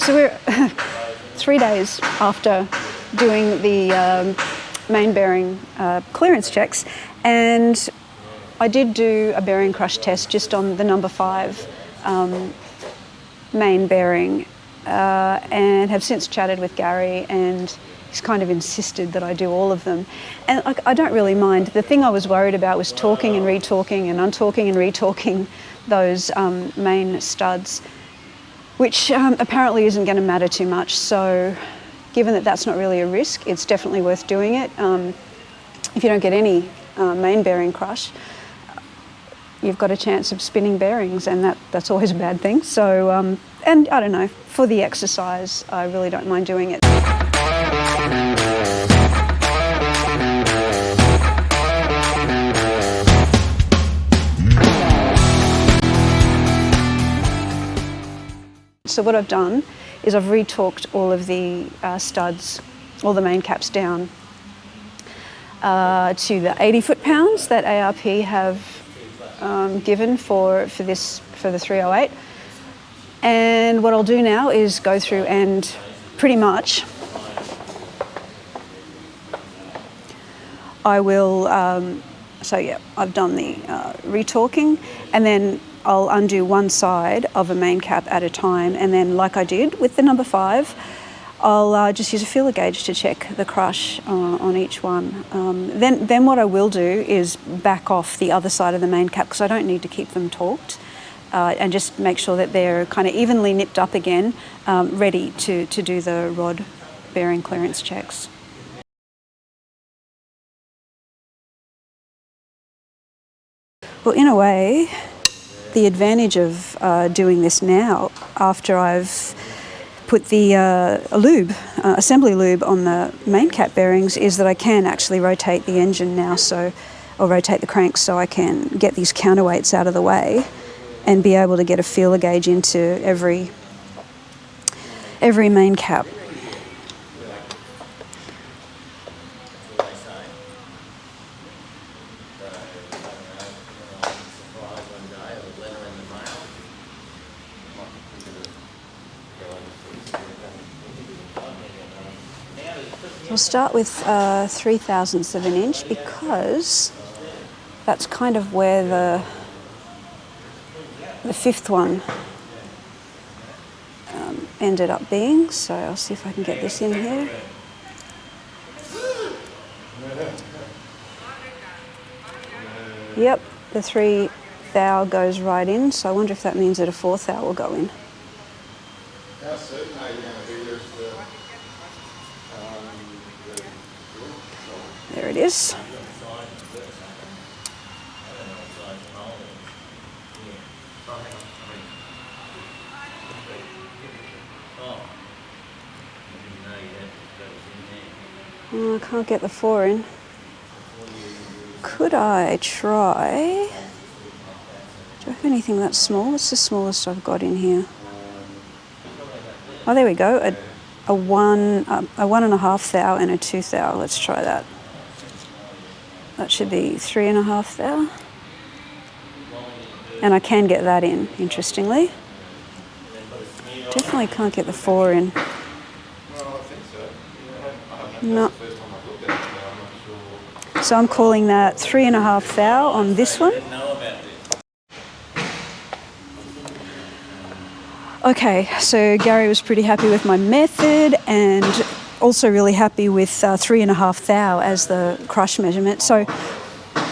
So we're 3 days after doing the main bearing clearance checks, and I did do a bearing crush test just on the number 5 main bearing, and have since chatted with Gary, and he's kind of insisted that I do all of them. And I don't really mind. The thing I was worried about was talking and retalking and untalking and retalking those main studs, which apparently isn't going to matter too much. So given that that's not really a risk, it's definitely worth doing it. If you don't get any main bearing crush, you've got a chance of spinning bearings, and that's always a bad thing. So, and I don't know, for the exercise, I really don't mind doing it. So what I've done is I've retorqued all of the studs, all the main caps down to the 80 foot-pounds that ARP have given for the 308. And what I'll do now is go through and pretty much I will, so yeah, I've done the retorquing, and then I'll undo one side of a main cap at a time, and then like I did with the number 5, I'll just use a feeler gauge to check the crush on each one. Then what I will do is back off the other side of the main cap, because I don't need to keep them torqued, and just make sure that they're kind of evenly nipped up again, ready to do the rod bearing clearance checks. Well, in a way, the advantage of doing this now, after I've put the assembly lube on the main cap bearings, is that I can actually rotate the engine now, or rotate the cranks, so I can get these counterweights out of the way and be able to get a feeler gauge into every main cap. We'll start with 3/1000 of an inch, because that's kind of where the 5th one ended up being. So I'll see if I can get this in here. Yep, the 3 thou goes right in, so I wonder if that means that a 4 thou will go in. There it is. Oh, I can't get the 4 in. Could I try? Do I have anything that small? What's the smallest I've got in here? Oh, there we go. A 1.5 thou and a 2 thou. Let's try that. That should be 3.5 thou. And I can get that in, interestingly. Definitely can't get the 4 in. No. So I'm calling that 3.5 thou on this one. Okay, so Gary was pretty happy with my method, and also really happy with 3.5 thou as the crush measurement. So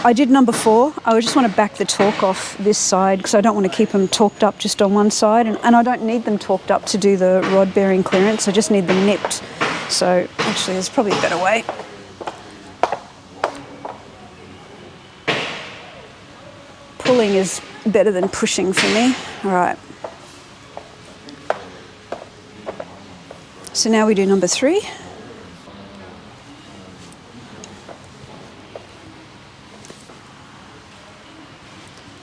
I did number 4. I just want to back the torque off this side, because I don't want to keep them torqued up just on one side, and I don't need them torqued up to do the rod bearing clearance. I just need them nipped. So actually there's probably a better way. Pulling is better than pushing for me. All right. So now we do number 3.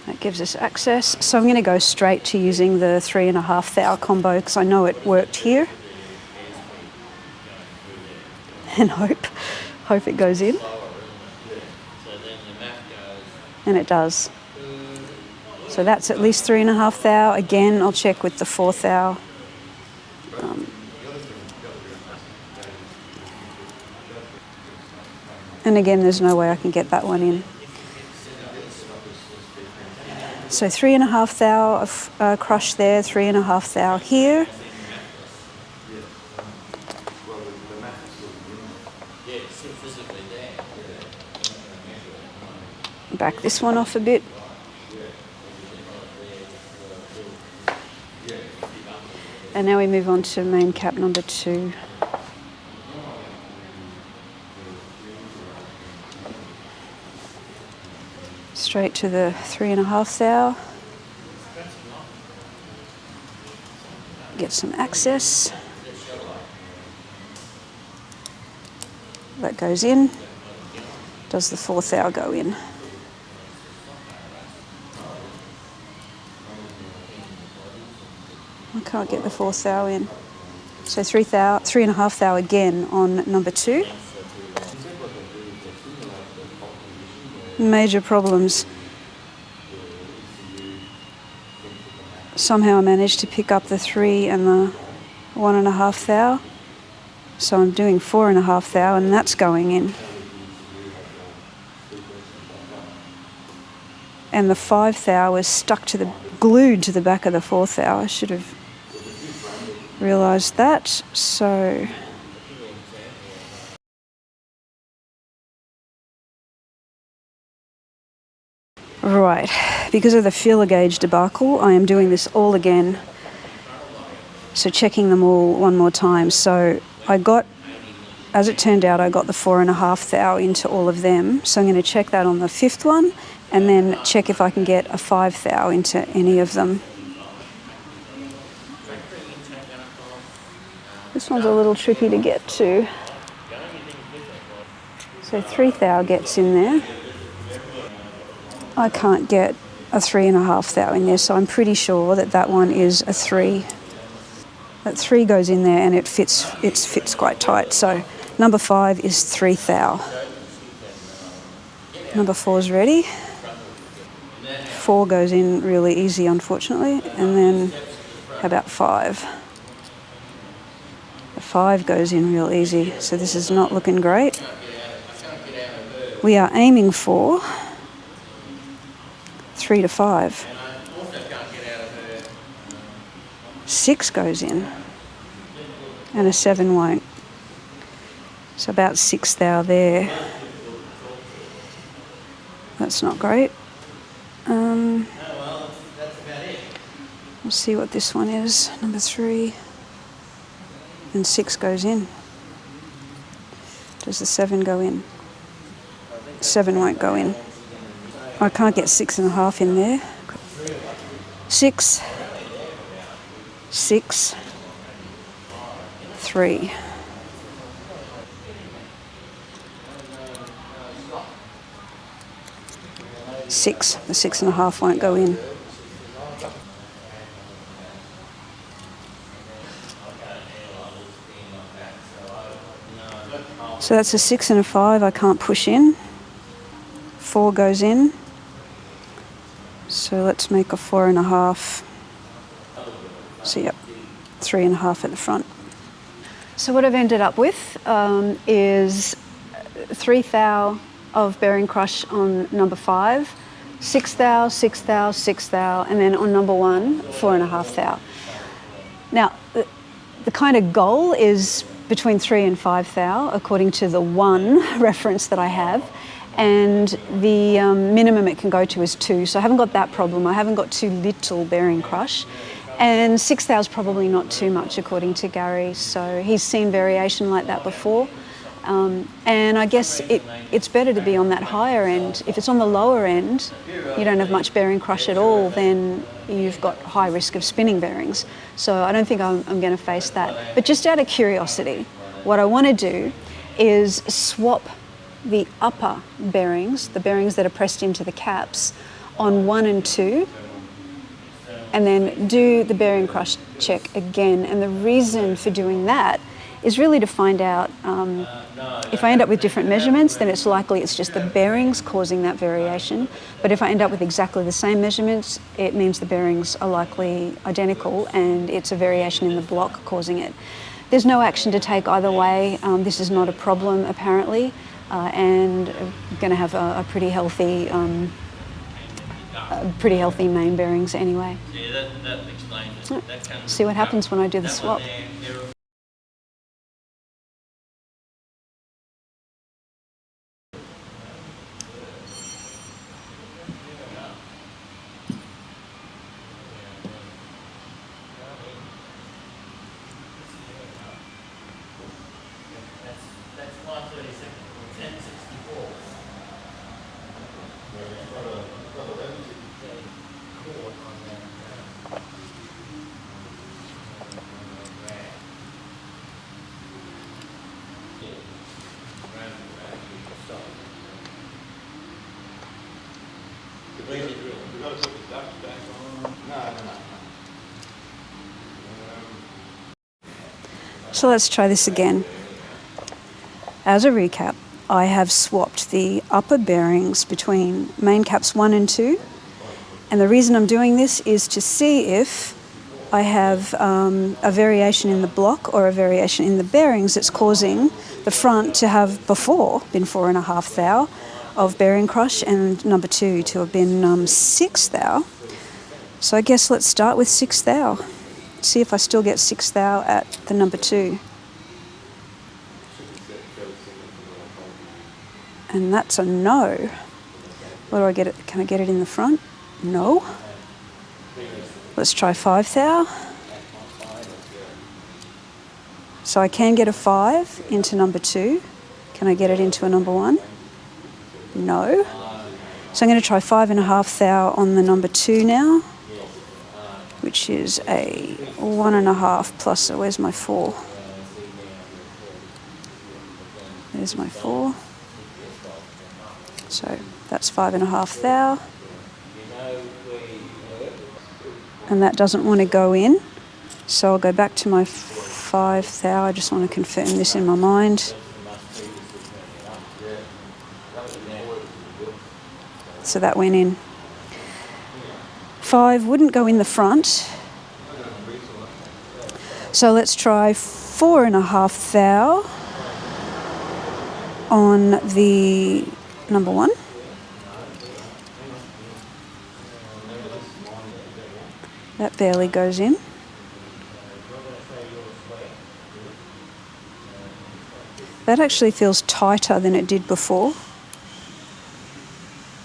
That gives us access. So I'm going to go straight to using the 3.5 thou combo, because I know it worked here. And hope it goes in. And it does. So that's at least 3.5 thou. Again, I'll check with the 4 thou. And again, there's no way I can get that one in. So 3.5 thou of crush there, 3.5 thou here. Back this one off a bit. And now we move on to main cap number 2. Straight to the 3.5 thou. Get some access. That goes in. Does the 4 thou go in? I can't get the 4 thou in. So 3.5 thou again on number 2. Major problems. Somehow I managed to pick up the 3 and the 1.5 thou. So I'm doing 4.5 thou and that's going in. And the 5 thou is stuck to the, glued to the back of the 4 thou. I should have realised that. So right, because of the feeler gauge debacle, I am doing this all again. So checking them all one more time. So I got, as it turned out, I got the 4.5 thou into all of them. So I'm going to check that on the 5th one and then check if I can get a 5 thou into any of them. This one's a little tricky to get to. So 3 thou gets in there. I can't get a 3.5 thou in there, so I'm pretty sure that that one is a 3. That 3 goes in there and it fits quite tight. So number 5 is 3 thou. Number 4 is ready. 4 goes in really easy, unfortunately. And then how about 5? The 5 goes in real easy. So this is not looking great. We are aiming for 3 to 5. 6 goes in. And a 7 won't. So about 6 thou there. That's not great. We'll see what this one is. Number 3. And 6 goes in. Does the 7 go in? 7 won't go in. I can't get 6.5 in there. 6. 6. 3. Six. The 6.5 won't go in. So that's a 6 and a 5 I can't push in. 4 goes in. So let's make a 4.5. So yep, 3.5 at the front. So what I've ended up with is 3 thou of bearing crush on number 5, 6 thou, 6 thou, 6 thou, and then on number 1, 4.5 thou. Now, the kind of goal is between 3 and 5 thou, according to the one reference that I have, and the minimum it can go to is 2. So I haven't got that problem. I haven't got too little bearing crush. And 6 thou is probably not too much, according to Gary. So he's seen variation like that before. And I guess it's better to be on that higher end. If it's on the lower end, you don't have much bearing crush at all, then you've got high risk of spinning bearings. So I don't think I'm going to face that. But just out of curiosity, what I want to do is swap the upper bearings, the bearings that are pressed into the caps, on 1 and 2, and then do the bearing crush check again. And the reason for doing that is really to find out if I end up with different measurements, then it's likely it's just the bearings causing that variation. But if I end up with exactly the same measurements, it means the bearings are likely identical and it's a variation in the block causing it. There's no action to take either way. This is not a problem, apparently. and going to have a pretty healthy main bearings anyway. Yeah, that explains it. That comes See what happens when I do the swap. That's 532nd, 1064. We've got to put the ducks back on. No. So let's try this again. As a recap, I have swapped the upper bearings between main caps 1 and 2. And the reason I'm doing this is to see if I have a variation in the block or a variation in the bearings that's causing the front to have before been 4.5 thou of bearing crush and number 2 to have been 6 thou. So I guess let's start with 6 thou. See if I still get 6 thou at the number 2. And that's a no. What do I get it? Can I get it in the front? No. Let's try 5 thou. So I can get a 5 into number 2. Can I get it into a number 1? No. So I'm going to try 5.5 thou on the number 2 now, which is a 1.5 plus, where's my 4? There's my 4. So that's 5.5 thou. And that doesn't want to go in. So I'll go back to my 5 thou. I just want to confirm this in my mind. So that went in. 5 wouldn't go in the front. So let's try 4.5 thou on the number 1. That barely goes in. That actually feels tighter than it did before.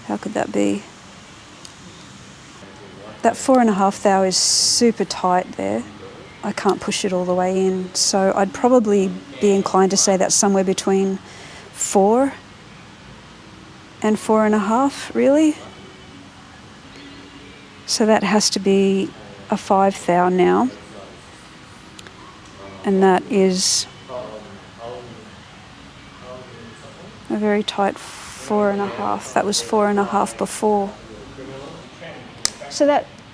How could that be? That 4.5 thou is super tight there. I can't push it all the way in. So I'd probably be inclined to say that's somewhere between 4 and 4.5, really. So that has to be a 5 thou now. And that is a very tight 4.5. That was 4.5 before. So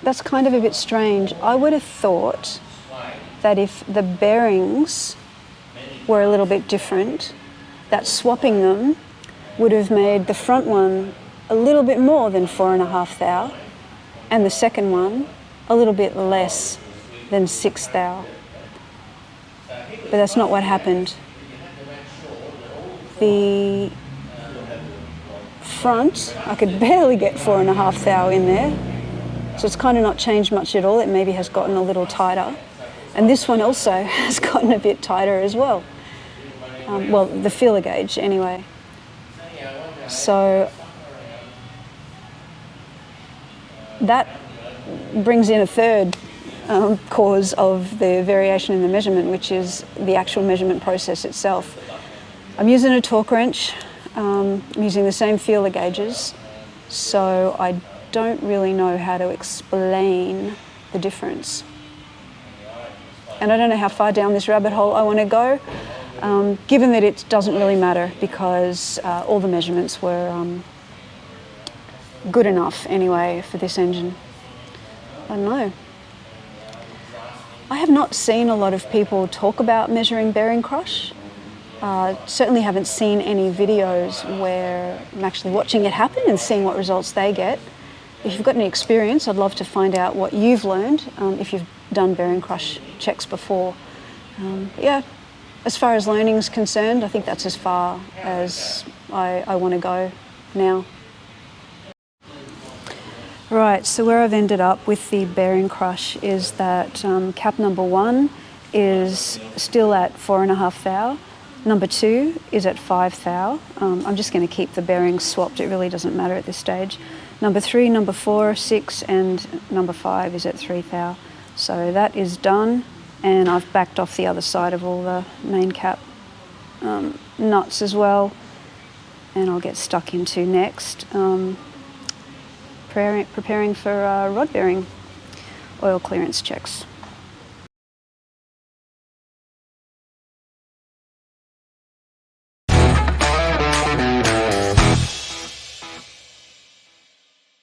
that's kind of a bit strange. I would have thought that if the bearings were a little bit different, that swapping them would have made the front one a little bit more than 4.5 thou and the second one a little bit less than 6 thou. But that's not what happened. The front, I could barely get 4.5 thou in there. So it's kind of not changed much at all. It maybe has gotten a little tighter. And this one also has gotten a bit tighter as well. Well, the feeler gauge anyway. So that brings in a third cause of the variation in the measurement, which is the actual measurement process itself. I'm using a torque wrench. I'm using the same feeler gauges, so I don't really know how to explain the difference. And I don't know how far down this rabbit hole I want to go, given that it doesn't really matter because all the measurements were good enough anyway for this engine. I don't know. I have not seen a lot of people talk about measuring bearing crush. Certainly haven't seen any videos where I'm actually watching it happen and seeing what results they get. If you've got any experience, I'd love to find out what you've learned if you've done bearing crush checks before. Yeah, as far as learning is concerned, I think that's as far as I want to go now. Right, so where I've ended up with the bearing crush is that cap number 1 is still at 4.5 thou. Number 2 is at 5 thou. I'm just going to keep the bearings swapped, it really doesn't matter at this stage. Number 3, number 4, 6 and number 5 is at 3 thou. So that is done, and I've backed off the other side of all the main cap nuts as well, and I'll get stuck into next. Preparing for rod bearing oil clearance checks.